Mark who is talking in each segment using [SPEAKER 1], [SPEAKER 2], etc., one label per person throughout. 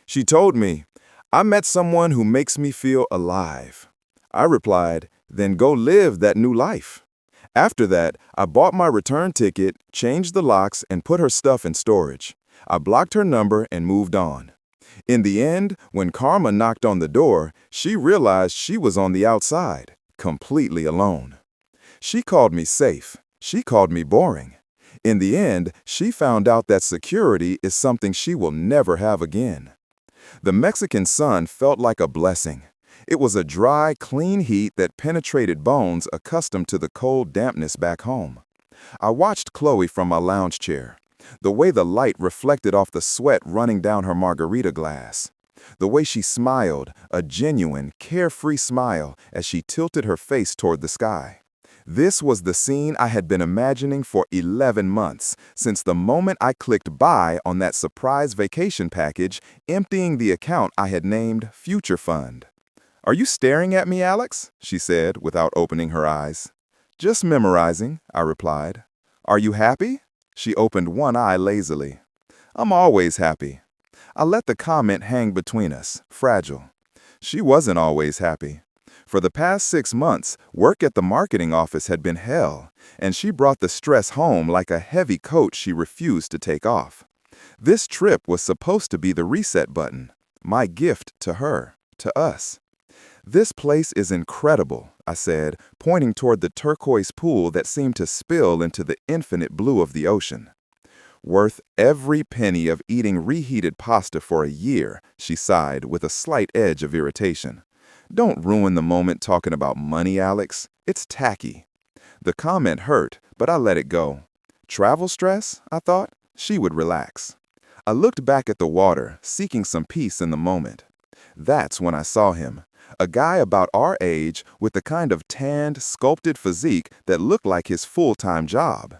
[SPEAKER 1] She told me, "I met someone who makes me feel alive." I replied, "Then go live that new life." After that, I bought my return ticket, changed the locks, and put her stuff in storage. I blocked her number and moved on. In the end, when Karma knocked on the door, she realized she was on the outside, completely alone. She called me safe. She called me boring. In the end, she found out that security is something she will never have again. The Mexican sun felt like a blessing. It was a dry, clean heat that penetrated bones accustomed to the cold dampness back home. I watched Chloe from my lounge chair. The way the light reflected off the sweat running down her margarita glass. The way she smiled, a genuine, carefree smile as she tilted her face toward the sky. This was the scene I had been imagining for 11 months, since the moment I clicked buy on that surprise vacation package, emptying the account I had named Future Fund. "Are you staring at me, Alex?" she said without opening her eyes. "Just memorizing," I replied. "Are you happy?" She opened one eye lazily. "I'm always happy." I let the comment hang between us, fragile. She wasn't always happy. For the past 6 months, work at the marketing office had been hell, and she brought the stress home like a heavy coat she refused to take off. This trip was supposed to be the reset button, my gift to her, to us. "This place is incredible," I said, pointing toward the turquoise pool that seemed to spill into the infinite blue of the ocean. "Worth every penny of eating reheated pasta for a year," she sighed with a slight edge of irritation. "Don't ruin the moment talking about money, Alex. It's tacky." The comment hurt, but I let it go. Travel stress, I thought? She would relax. I looked back at the water, seeking some peace in the moment. That's when I saw him. A guy about our age with the kind of tanned, sculpted physique that looked like his full-time job.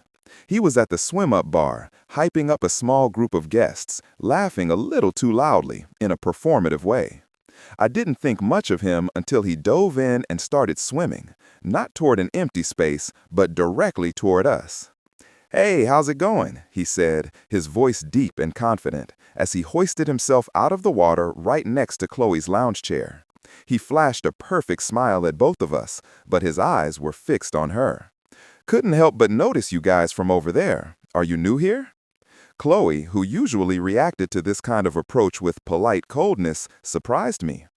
[SPEAKER 1] He was at the swim-up bar, hyping up a small group of guests, laughing a little too loudly, in a performative way. I didn't think much of him until he dove in and started swimming, not toward an empty space, but directly toward us. "Hey, how's it going?" he said, his voice deep and confident, as he hoisted himself out of the water right next to Chloe's lounge chair. He flashed a perfect smile at both of us, but his eyes were fixed on her. "Couldn't help but notice you guys from over there. Are you new here?" Chloe, who usually reacted to this kind of approach with polite coldness, surprised me.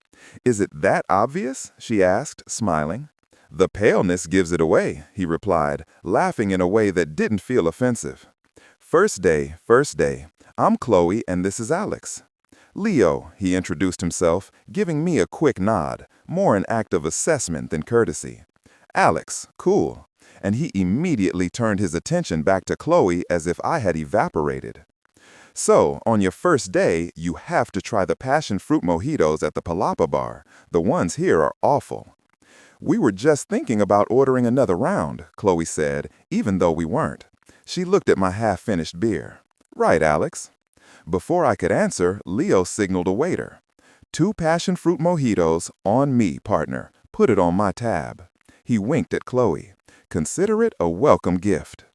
[SPEAKER 1] "Is it that obvious?" she asked, smiling. "The paleness gives it away," he replied, laughing in a way that didn't feel offensive. First day. I'm Chloe and this is Alex." "Leo," he introduced himself, giving me a quick nod, more an act of assessment than courtesy. "Alex, cool." And he immediately turned his attention back to Chloe as if I had evaporated. "So, on your first day, you have to try the passion fruit mojitos at the Palapa bar. The ones here are awful." "We were just thinking about ordering another round," Chloe said, even though we weren't. She looked at my half-finished beer. "Right, Alex." Before I could answer, Leo signaled a waiter. "2 passion fruit mojitos, on me, partner. Put it on my tab." He winked at Chloe. "Consider it a welcome gift."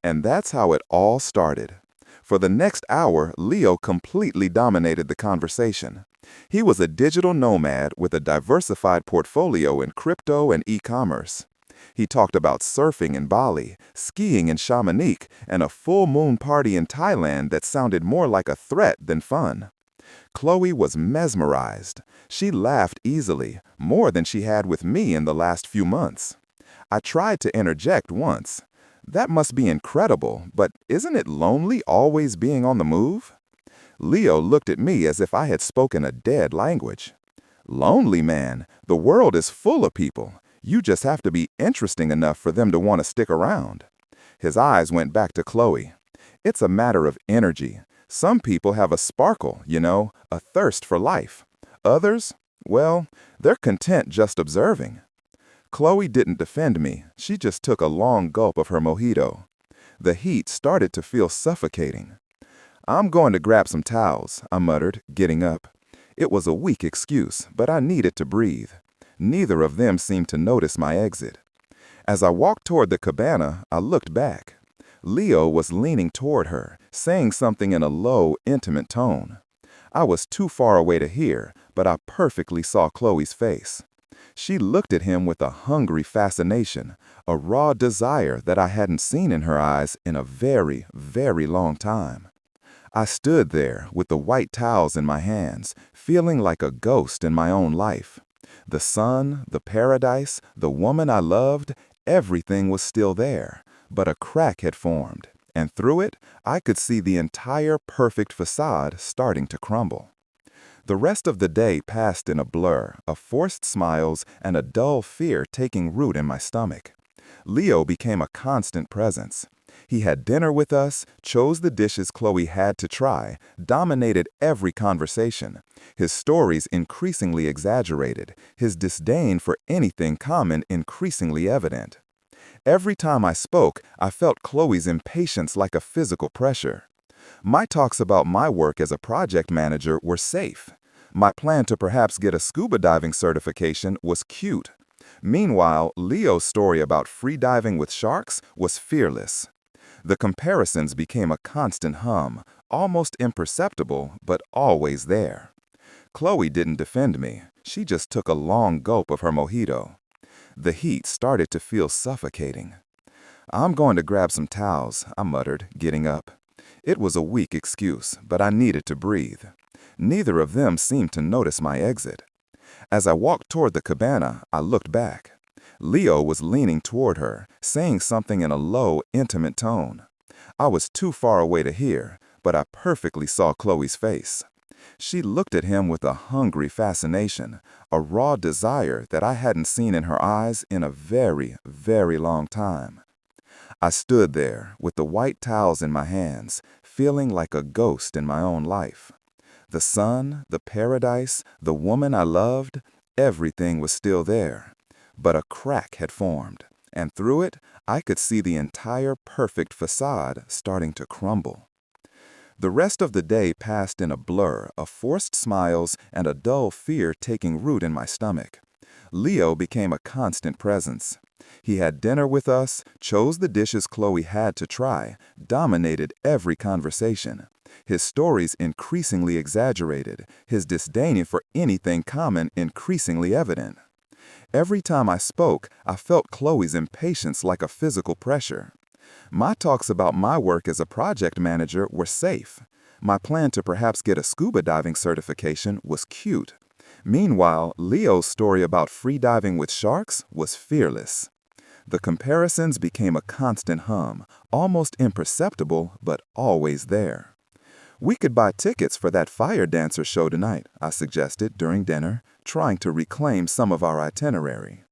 [SPEAKER 1] And that's how it all started. For the next hour, Leo completely dominated the conversation. He was a digital nomad with a diversified portfolio in crypto and e-commerce. He talked about surfing in Bali, skiing in Chamonix, and a full moon party in Thailand that sounded more like a threat than fun. Chloe was mesmerized. She laughed easily, more than she had with me in the last few months. I tried to interject once. "That must be incredible, but isn't it lonely always being on the move?" Leo looked at me as if I had spoken a dead language. "Lonely, man. The world is full of people. You just have to be interesting enough for them to want to stick around." His eyes went back to Chloe. "It's a matter of energy. Some people have a sparkle, a thirst for life. Others, well, they're content just observing." Chloe didn't defend me. She just took a long gulp of her mojito. The heat started to feel suffocating. "I'm going to grab some towels," I muttered, getting up. It was a weak excuse, but I needed to breathe. Neither of them seemed to notice my exit. As I walked toward the cabana, I looked back. Leo was leaning toward her, saying something in a low, intimate tone. I was too far away to hear, but I perfectly saw Chloe's face. She looked at him with a hungry fascination, a raw desire that I hadn't seen in her eyes in a very, very long time. I stood there with the white towels in my hands, feeling like a ghost in my own life. The sun, the paradise, the woman I loved, everything was still there, but a crack had formed, and through it, I could see the entire perfect facade starting to crumble. The rest of the day passed in a blur of forced smiles and a dull fear taking root in my stomach. Leo became a constant presence. He had dinner with us, chose the dishes Chloe had to try, dominated every conversation. His stories increasingly exaggerated, his disdain for anything common increasingly evident. Every time I spoke, I felt Chloe's impatience like a physical pressure. My talks about my work as a project manager were safe. My plan to perhaps get a scuba diving certification was cute. Meanwhile, Leo's story about free diving with sharks was fearless. The comparisons became a constant hum, almost imperceptible, but always there. Chloe didn't defend me. She just took a long gulp of her mojito. The heat started to feel suffocating. "I'm going to grab some towels," I muttered, getting up. It was a weak excuse, but I needed to breathe. Neither of them seemed to notice my exit. As I walked toward the cabana, I looked back. Leo was leaning toward her, saying something in a low, intimate tone. I was too far away to hear, but I perfectly saw Chloe's face. She looked at him with a hungry fascination, a raw desire that I hadn't seen in her eyes in a very, very long time. I stood there with the white towels in my hands, feeling like a ghost in my own life. The sun, the paradise, the woman I loved, everything was still there. But a crack had formed, and through it, I could see the entire perfect facade starting to crumble. The rest of the day passed in a blur of forced smiles and a dull fear taking root in my stomach. Leo became a constant presence. He had dinner with us, chose the dishes Chloe had to try, dominated every conversation. His stories increasingly exaggerated, his disdain for anything common increasingly evident. Every time I spoke, I felt Chloe's impatience like a physical pressure. My talks about my work as a project manager were safe. My plan to perhaps get a scuba diving certification was cute. Meanwhile, Leo's story about free diving with sharks was fearless. The comparisons became a constant hum, almost imperceptible, but always there. "We could buy tickets for that fire dancer show tonight," I suggested during dinner, trying to reclaim some of our itinerary.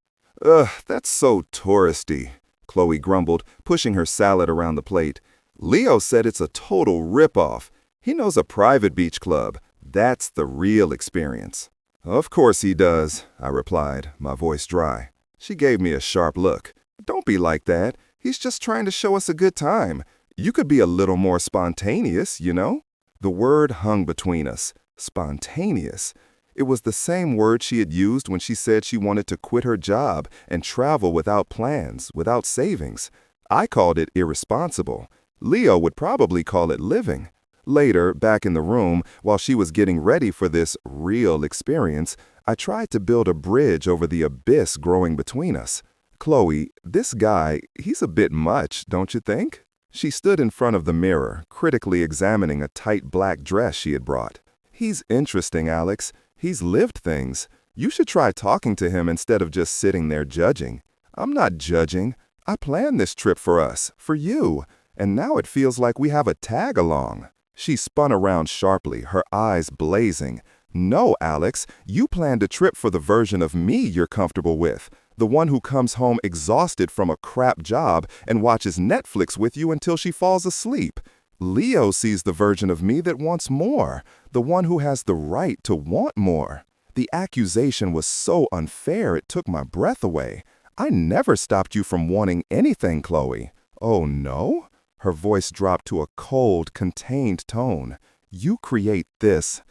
[SPEAKER 2] "Ugh, that's so touristy," Chloe grumbled, pushing her salad around the plate. "Leo said it's a total ripoff. He knows a private beach club. That's the real experience." "Of course he does," I replied, my voice dry. She gave me a sharp look. "Don't be like that. He's just trying to show us a good time. You could be a little more spontaneous, you know?" The word hung between us. Spontaneous. It was the same word she had used when she said she wanted to quit her job and travel without plans, without savings. I called it irresponsible. Leo would probably call it living. Later, back in the room, while she was getting ready for this real experience, I tried to build a bridge over the abyss growing between us. "Chloe, this guy, he's a bit much, don't you think?" She stood in front of the mirror, critically examining a tight black dress she had brought. "He's interesting, Alex. He's lived things. You should try talking to him instead of just sitting there judging." "I'm not judging. I planned this trip for us, for you, and now it feels like we have a tag-along." She spun around sharply, her eyes blazing. "No, Alex, you planned a trip for the version of me you're comfortable with. The one who comes home exhausted from a crap job and watches Netflix with you until she falls asleep. Leo sees the version of me that wants more, the one who has the right to want more." The accusation was so unfair it took my breath away. "I never stopped you from wanting anything, Chloe." "Oh, no?" Her voice dropped to a cold, contained tone. "You create this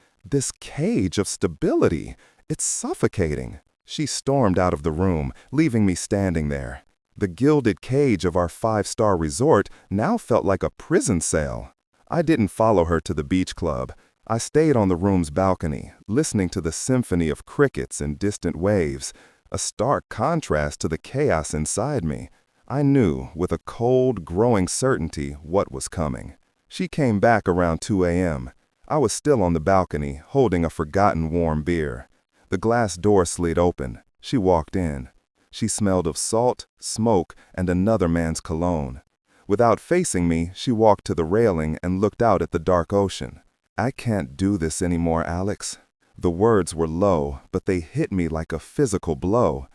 [SPEAKER 2] cage of stability. It's suffocating." She stormed out of the room, leaving me standing there. The gilded cage of our five-star resort now felt like a prison cell. I didn't follow her to the beach club. I stayed on the room's balcony, listening to the symphony of crickets and distant waves, a stark contrast to the chaos inside me. I knew, with a cold, growing certainty, what was coming. She came back around 2 a.m. I was still on the balcony, holding a forgotten warm beer. The glass door slid open. She walked in. She smelled of salt, smoke, and another man's cologne. Without facing me, she walked to the railing and looked out at the dark ocean. "I can't do this anymore, Alex." The words were low, but they hit me like a physical blow.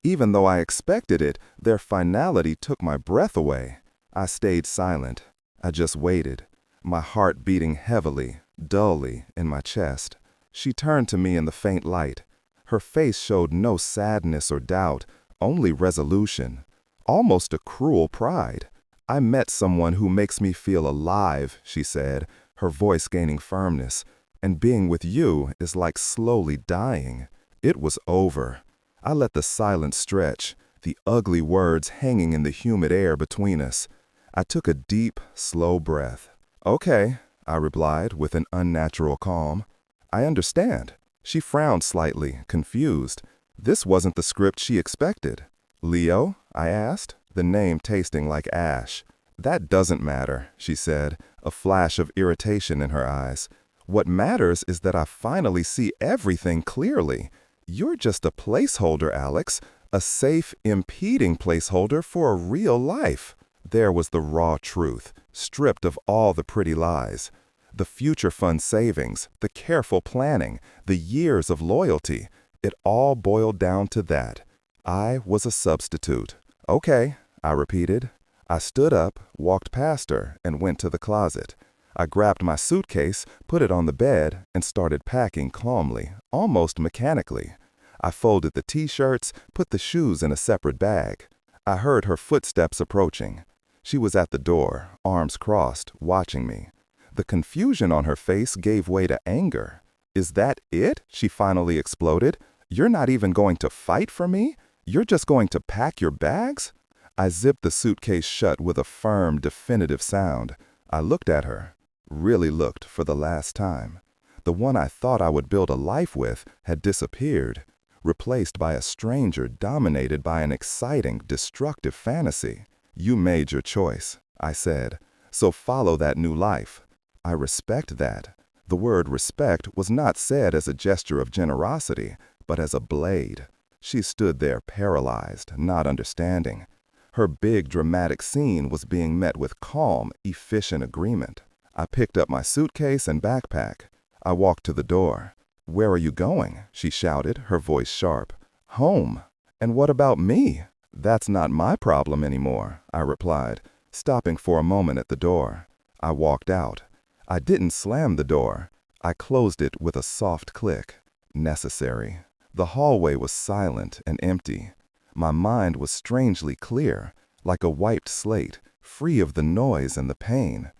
[SPEAKER 2] Even though I expected it, their finality took my breath away. I stayed silent. I just waited, my heart beating heavily, dully in my chest. She turned to me in the faint light. Her face showed no sadness or doubt, only resolution, almost a cruel pride. "I met someone who makes me feel alive," she said, her voice gaining firmness, "and being with you is like slowly dying." It was over. I let the silence stretch, the ugly words hanging in the humid air between us. I took a deep, slow breath. "Okay," I replied with an unnatural calm. "I understand." She frowned slightly, confused. This wasn't the script she expected. "Leo?" I asked, the name tasting like ash. "That doesn't matter," she said, a flash of irritation in her eyes. "What matters is that I finally see everything clearly. You're just a placeholder, Alex, a safe, impeding placeholder for a real life." There was the raw truth, stripped of all the pretty lies. The future fund savings, the careful planning, the years of loyalty, it all boiled down to that. I was a substitute. "Okay," I repeated. I stood up, walked past her, and went to the closet. I grabbed my suitcase, put it on the bed, and started packing calmly, almost mechanically. I folded the t-shirts, put the shoes in a separate bag. I heard her footsteps approaching. She was at the door, arms crossed, watching me. The confusion on her face gave way to anger. "Is that it?" she finally exploded. "You're not even going to fight for me? You're just going to pack your bags?" I zipped the suitcase shut with a firm, definitive sound. I looked at her, really looked for the last time. The one I thought I would build a life with had disappeared, replaced by a stranger dominated by an exciting, destructive fantasy. "You made your choice," I said, "so follow that new life." I respect that. The word respect was not said as a gesture of generosity, but as a blade. She stood there paralyzed, not understanding. Her big, dramatic scene was being met with calm, efficient agreement. I picked up my suitcase and backpack. I walked to the door. "Where are you going?" she shouted, her voice sharp. "Home. And what about me?" "That's not my problem anymore," I replied, stopping for a moment at the door. I walked out. I didn't slam the door. I closed it with a soft click. Necessary. The hallway was silent and empty. My mind was strangely clear, like a wiped slate, free of the noise and the pain.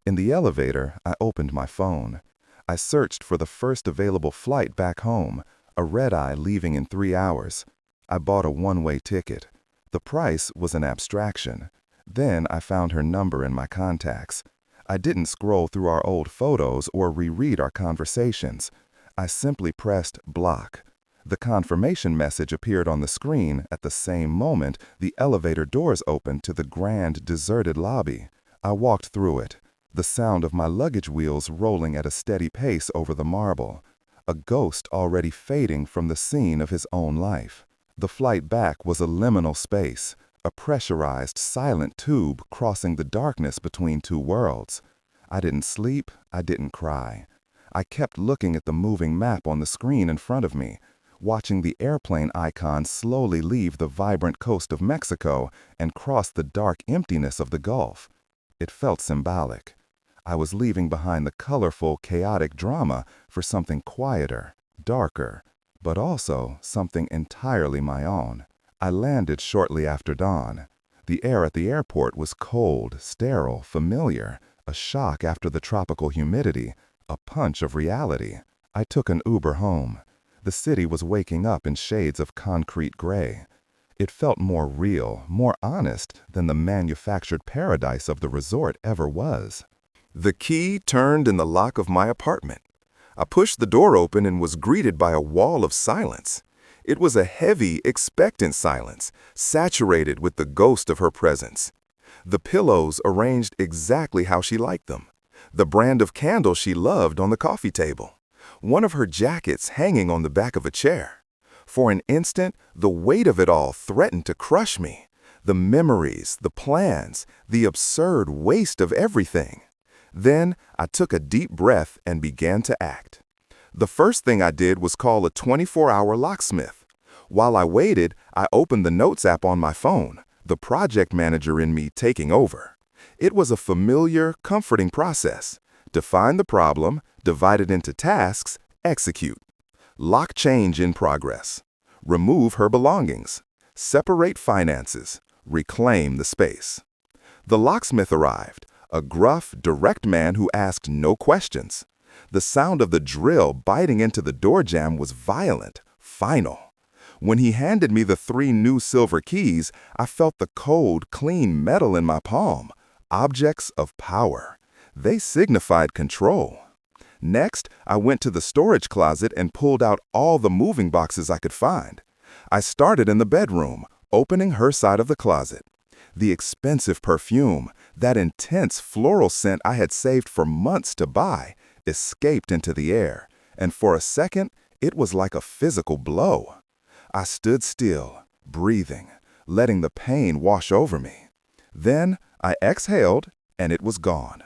[SPEAKER 2] In the elevator, I opened my phone. I searched for the first available flight back home, a red-eye leaving in 3 hours. I bought a one-way ticket. The price was an abstraction. Then I found her number in my contacts. I didn't scroll through our old photos or reread our conversations. I simply pressed block. The confirmation message appeared on the screen at the same moment the elevator doors opened to the grand, deserted lobby. I walked through it, the sound of my luggage wheels rolling at a steady pace over the marble, a ghost already fading from the scene of his own life. The flight back was a liminal space, a pressurized, silent tube crossing the darkness between two worlds. I didn't sleep, I didn't cry. I kept looking at the moving map on the screen in front of me, watching the airplane icon slowly leave the vibrant coast of Mexico and cross the dark emptiness of the Gulf. It felt symbolic. I was leaving behind the colorful, chaotic drama for something quieter, darker, but also something entirely my own. I landed shortly after dawn. The air at the airport was cold, sterile, familiar, a shock after the tropical humidity, a punch of reality. I took an Uber home. The city was waking up in shades of concrete gray. It felt more real, more honest than the manufactured paradise of the resort ever was. The key turned in the lock of my apartment.
[SPEAKER 1] I pushed the door open and was greeted by a wall of silence. It was a heavy, expectant silence, saturated with the ghost of her presence. The pillows arranged exactly how she liked them. The brand of candle she loved on the coffee table. One of her jackets hanging on the back of a chair. For an instant, the weight of it all threatened to crush me. The memories, the plans, the absurd waste of everything. Then I took a deep breath and began to act. The first thing I did was call a 24-hour locksmith. While I waited, I opened the Notes app on my phone, the project manager in me taking over. It was a familiar, comforting process. Define the problem, divide it into tasks, execute. Lock change in progress. Remove her belongings. Separate finances. Reclaim the space. The locksmith arrived, a gruff, direct man who asked no questions. The sound of the drill biting into the door jamb was violent, final. When he handed me the 3 new silver keys, I felt the cold, clean metal in my palm. Objects of power. They signified control. Next, I went to the storage closet and pulled out all the moving boxes I could find. I started in the bedroom, opening her side of the closet. The expensive perfume, that intense floral scent I had saved for months to buy, escaped into the air, and for a second, it was like a physical blow. I stood still, breathing, letting the pain wash over me. Then I exhaled, and it was gone.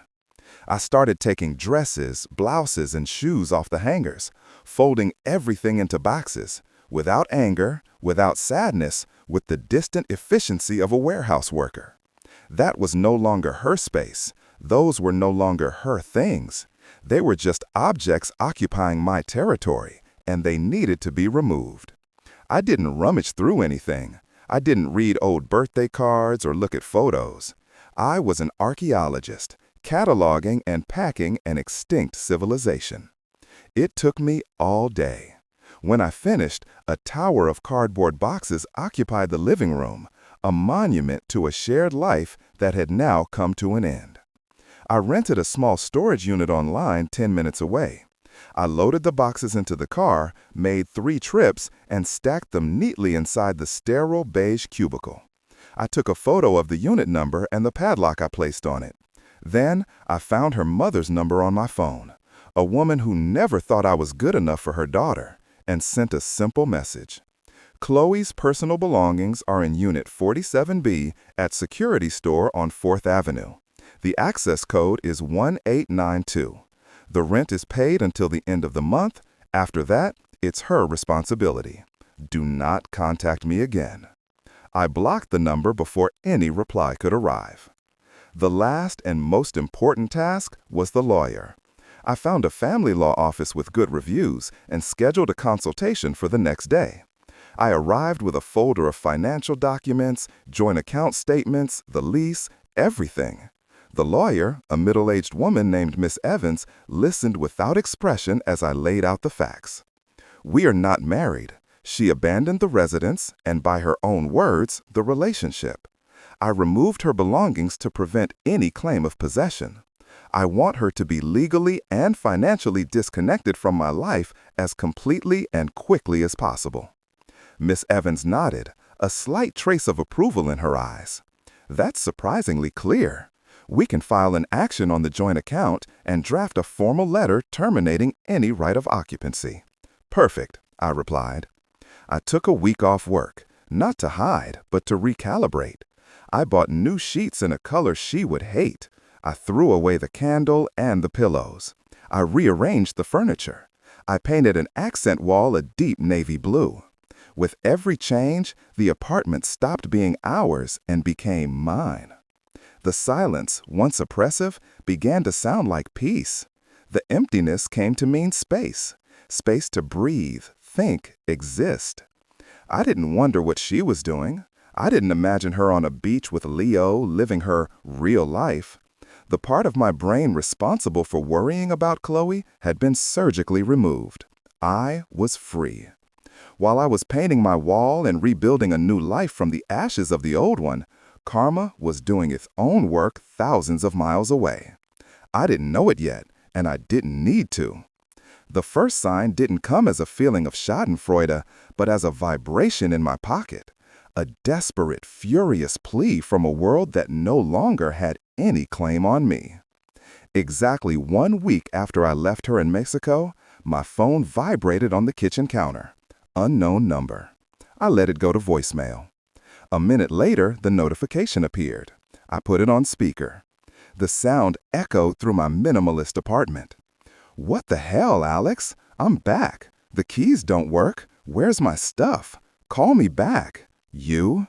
[SPEAKER 1] I started taking dresses, blouses, and shoes off the hangers, folding everything into boxes, without anger, without sadness, with the distant efficiency of a warehouse worker. That was no longer her space. Those were no longer her things. They were just objects occupying my territory, and they needed to be removed. I didn't rummage through anything. I didn't read old birthday cards or look at photos. I was an archaeologist, cataloging and packing an extinct civilization. It took me all day. When I finished, a tower of cardboard boxes occupied the living room, a monument to a shared life that had now come to an end. I rented a small storage unit online 10 minutes away. I loaded the boxes into the car, made 3 trips, and stacked them neatly inside the sterile beige cubicle. I took a photo of the unit number and the padlock I placed on it. Then I found her mother's number on my phone, a woman who never thought I was good enough for her daughter, and sent a simple message. Chloe's personal belongings are in Unit 47B at Security Store on 4th Avenue. The access code is 1892. The rent is paid until the end of the month. After that, it's her responsibility. Do not contact me again. I blocked the number before any reply could arrive. The last and most important task was the lawyer. I found a family law office with good reviews and scheduled a consultation for the next day. I arrived with a folder of financial documents, joint account statements, the lease, everything. The lawyer, a middle-aged woman named Miss Evans, listened without expression as I laid out the facts. We are not married. She abandoned the residence and, by her own words, the relationship. I removed her belongings to prevent any claim of possession. I want her to be legally and financially disconnected from my life as completely and quickly as possible. Miss Evans nodded, a slight trace of approval in her eyes. That's surprisingly clear. We can file an action on the joint account and draft a formal letter terminating any right of occupancy. Perfect, I replied. I took a week off work, not to hide, but to recalibrate. I bought new sheets in a color she would hate. I threw away the candle and the pillows. I rearranged the furniture. I painted an accent wall a deep navy blue. With every change, the apartment stopped being ours and became mine. The silence, once oppressive, began to sound like peace. The emptiness came to mean space. Space to breathe, think, exist. I didn't wonder what she was doing. I didn't imagine her on a beach with Leo, living her real life. The part of my brain responsible for worrying about Chloe had been surgically removed. I was free. While I was painting my wall and rebuilding a new life from the ashes of the old one, karma was doing its own work thousands of miles away. I didn't know it yet, and I didn't need to. The first sign didn't come as a feeling of schadenfreude, but as a vibration in my pocket. A desperate, furious plea from a world that no longer had any claim on me. Exactly 1 week after I left her in Mexico, my phone vibrated on the kitchen counter. Unknown number. I let it go to voicemail. A minute later, the notification appeared. I put it on speaker. The sound echoed through my minimalist apartment. "What the hell, Alex? I'm back. The keys don't work. Where's my stuff? Call me back." "You?"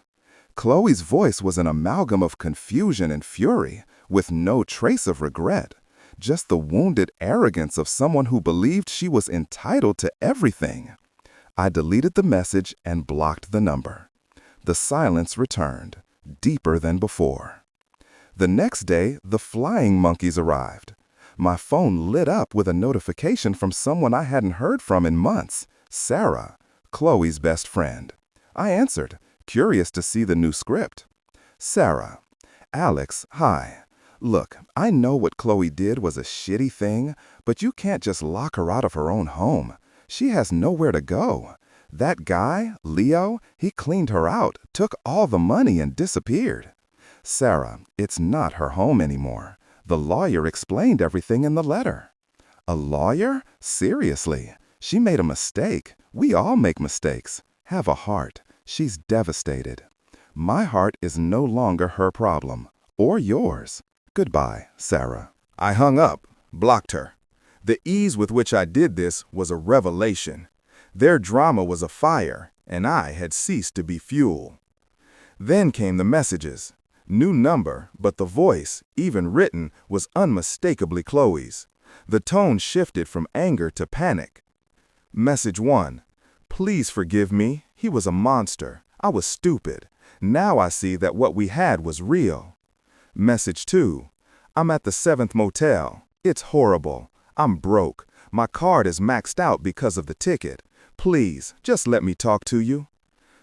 [SPEAKER 1] Chloe's voice was an amalgam of confusion and fury, with no trace of regret, just the wounded arrogance of someone who believed she was entitled to everything. I deleted the message and blocked the number. The silence returned, deeper than before. The next day, the flying monkeys arrived. My phone lit up with a notification from someone I hadn't heard from in months, Sarah, Chloe's best friend. I answered, curious to see the new script. "Sarah, Alex, hi. Look, I know what Chloe did was a shitty thing, but you can't just lock her out of her own home. She has nowhere to go. That guy, Leo, he cleaned her out, took all the money and disappeared. Sarah, it's not her home anymore. The lawyer explained everything in the letter." "A lawyer? Seriously? She made a mistake. We all make mistakes. Have a heart. She's devastated. My heart is no longer her problem, or yours. Goodbye, Sarah." I hung up, blocked her. The ease with which I did this was a revelation. Their drama was a fire, and I had ceased to be fuel. Then came the messages. New number, but the voice, even written, was unmistakably Chloe's. The tone shifted from anger to panic. Message 1. "Please forgive me. He was a monster. I was stupid. Now I see that what we had was real." Message 2. "I'm at the 7th motel. It's horrible. I'm broke. My card is maxed out because of the ticket. Please, just let me talk to you."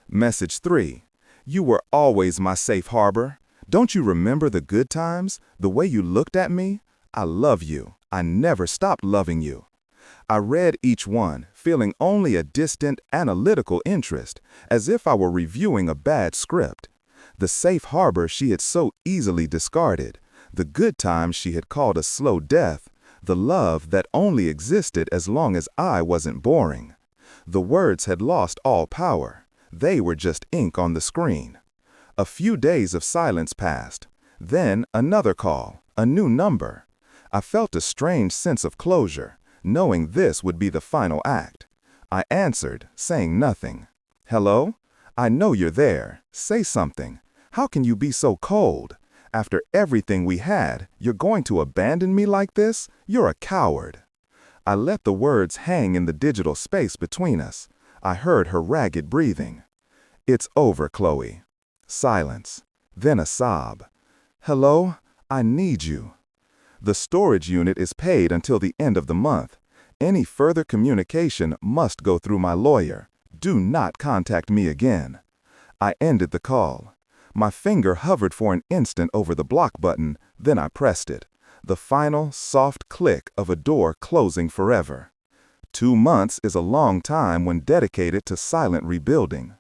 [SPEAKER 1] Message 3. "You were always my safe harbor. Don't you remember the good times? The way you looked at me? I love you. I never stopped loving you." I read each one, feeling only a distant, analytical interest, as if I were reviewing a bad script. The safe harbor she had so easily discarded, the good times she had called a slow death, the love that only existed as long as I wasn't boring. The words had lost all power. They were just ink on the screen. A few days of silence passed. Then another call, a new number. I felt a strange sense of closure, knowing this would be the final act. I answered, saying nothing. "Hello? I know you're there. Say something. How can you be so cold? After everything we had, you're going to abandon me like this? You're a coward." I let the words hang in the digital space between us. I heard her ragged breathing. "It's over, Chloe." Silence. Then a sob. "Hello? I need you." The storage unit is paid until the end of the month. Any further communication must go through my lawyer. Do not contact me again. I ended the call. My finger hovered for an instant over the block button, then I pressed it. The final, soft click of a door closing forever. 2 months is a long time when dedicated to silent rebuilding.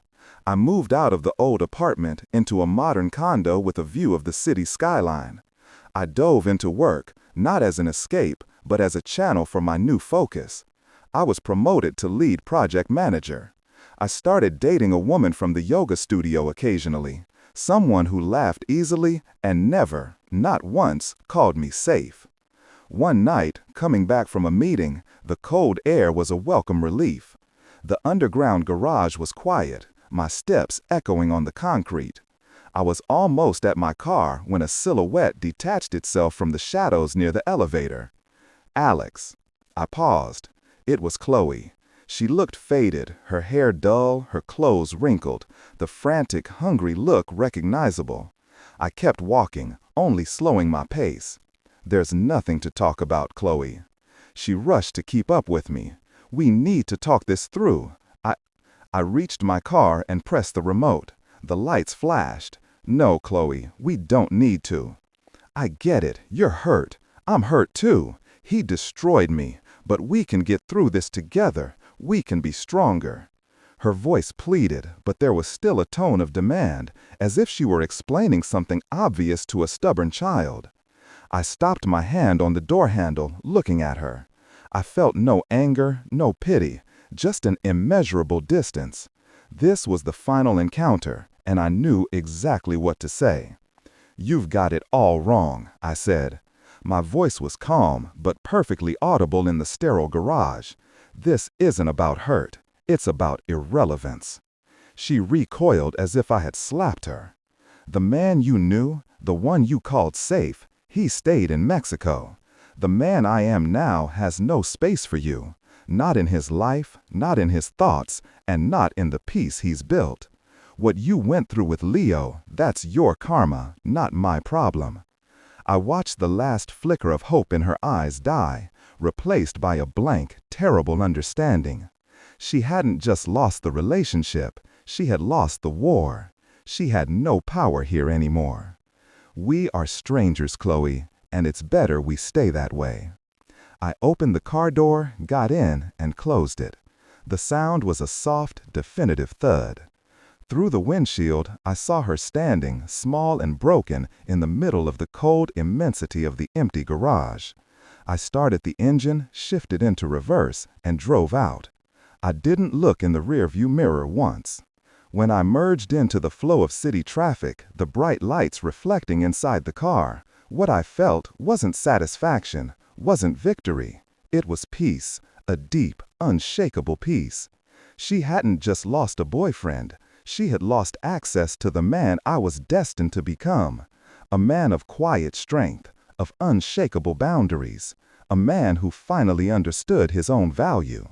[SPEAKER 1] I moved out of the old apartment into a modern condo with a view of the city skyline. I dove into work, not as an escape, but as a channel for my new focus. I was promoted to lead project manager. I started dating a woman from the yoga studio occasionally, someone who laughed easily and never, not once, called me safe. One night, coming back from a meeting, the cold air was a welcome relief. The underground garage was quiet, my steps echoing on the concrete. I was almost at my car when a silhouette detached itself from the shadows near the elevator. "Alex." I paused. It was Chloe. She looked faded, her hair dull, her clothes wrinkled, the frantic, hungry look recognizable. I kept walking, only slowing my pace. "There's nothing to talk about, Chloe." She rushed to keep up with me. "We need to talk this through." I reached my car and pressed the remote. The lights flashed. "No, Chloe, we don't need to." "I get it. You're hurt. I'm hurt too. He destroyed me. But we can get through this together. We can be stronger." Her voice pleaded, but there was still a tone of demand, as if she were explaining something obvious to a stubborn child. I stopped my hand on the door handle, looking at her. I felt no anger, no pity, just an immeasurable distance. This was the final encounter, and I knew exactly what to say. "You've got it all wrong," I said. My voice was calm, but perfectly audible in the sterile garage. "This isn't about hurt. It's about irrelevance." She recoiled as if I had slapped her. "The man you knew, the one you called safe, he stayed in Mexico. The man I am now has no space for you. Not in his life, not in his thoughts, and not in the peace he's built. What you went through with Leo, that's your karma, not my problem." I watched the last flicker of hope in her eyes die, replaced by a blank, terrible understanding. She hadn't just lost the relationship, she had lost the war. She had no power here anymore. "We are strangers, Chloe, and it's better we stay that way." I opened the car door, got in, and closed it. The sound was a soft, definitive thud. Through the windshield, I saw her standing, small and broken, in the middle of the cold immensity of the empty garage. I started the engine, shifted into reverse, and drove out. I didn't look in the rearview mirror once. When I merged into the flow of city traffic, the bright lights reflecting inside the car, what I felt wasn't satisfaction, wasn't victory. It was peace, a deep, unshakable peace. She hadn't just lost a boyfriend. She had lost access to the man I was destined to become. A man of quiet strength, of unshakable boundaries. A man who finally understood his own value.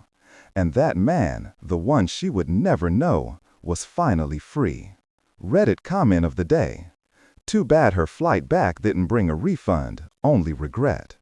[SPEAKER 1] And that man, the one she would never know, was finally free. Reddit comment of the day: "Too bad her flight back didn't bring a refund, only regret."